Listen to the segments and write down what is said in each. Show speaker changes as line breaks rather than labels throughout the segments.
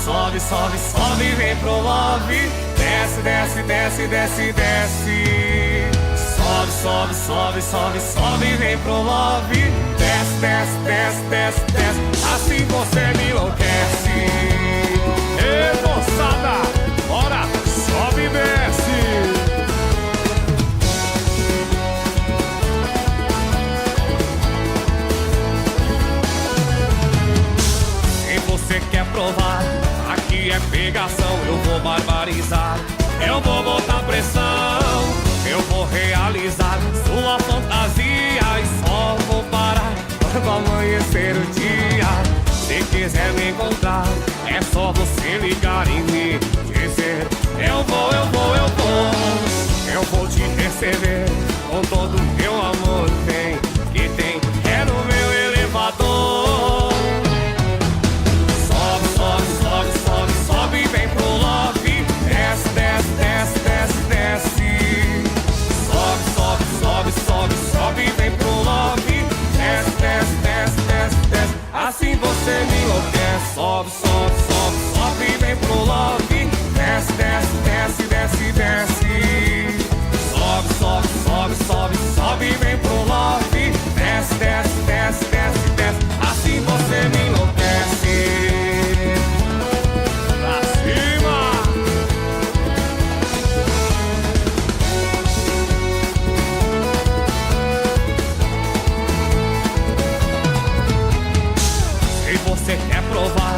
sobe, sobe, sobe, vem pro love. Desce, desce, desce, desce, desce. Sobe, sobe, sobe, sobe, sobe, vem pro love. Desce, desce, desce, desce, desce. Assim você me enlouquece. Ê, moçada, bora, sobe e desce. Você quer provar? Aqui é pegação, eu vou barbarizar. Eu vou botar pressão, eu vou realizar sua fantasia e só vou parar quando amanhecer o dia. Se quiser me encontrar, é só você ligar e me dizer: eu vou, eu vou, eu vou. Eu vou te receber com todo o meu amor. Tem que tem, é no meu elevador. Sobe, vem pro love. Desce, desce, desce, desce, desce. Sobe, sobe, sobe, sobe, sobe, vem pro love. Desce, desce, desce, desce, desce. Assim você me enlouquece. Sobe, sobe, sobe, sobe, vem pro love. Desce, desce, desce, desce, desce. Sobe, sobe, sobe, sobe, sobe, vem pro love. Desce, desce, desce, desce, desce. Assim você me enlouquece. Você quer provar?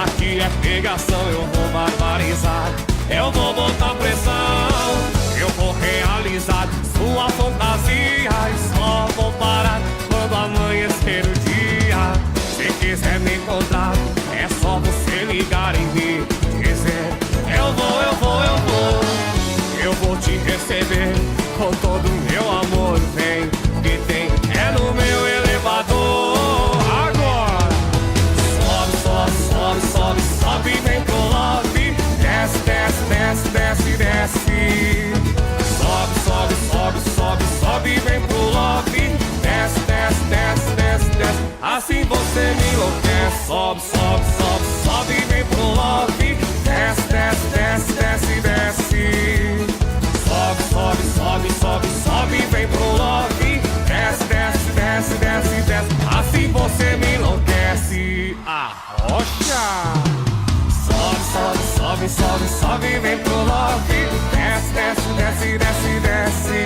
Aqui é pegação, eu vou barbarizar. Eu vou botar pressão, eu vou realizar sua fantasia e só vou parar quando amanhecer o dia. Se quiser me encontrar, é só você ligar e me dizer: eu vou, eu vou, eu vou. Eu vou te receber com todo o meu amor. Vem, que tem, é no meu elevador. Sobe, sobe, vem pro love. Desce, desce, desce, desce, desce. Sobe, sobe, sobe, sobe, sobe, vem pro love. Desce, desce, desce, desce, desce. Assim você me enlouquece. Sobe, sobe, sobe, sobe, vem pro love. Desce, desce, desce, desce, desce. Sobe, sobe, sobe, sobe, sobe, vem pro love. Desce, desce, desce, desce, desce. Assim você me enlouquece. Arrocha! Sobe, sobe, sobe, vem pro love. Desce, desce, desce, desce, desce.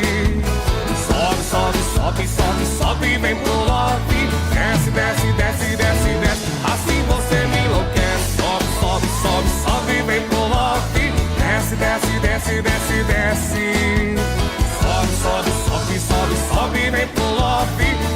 Sobe, sobe, sobe, sobe, sobe, vem pro love. Desce, desce, desce, desce, desce. Assim você me enlouquece. Sobe, sobe, sobe, sobe, vem pro love. Desce, desce, desce, desce, desce. Sobe, sobe, sobe, sobe, sobe, vem pro love.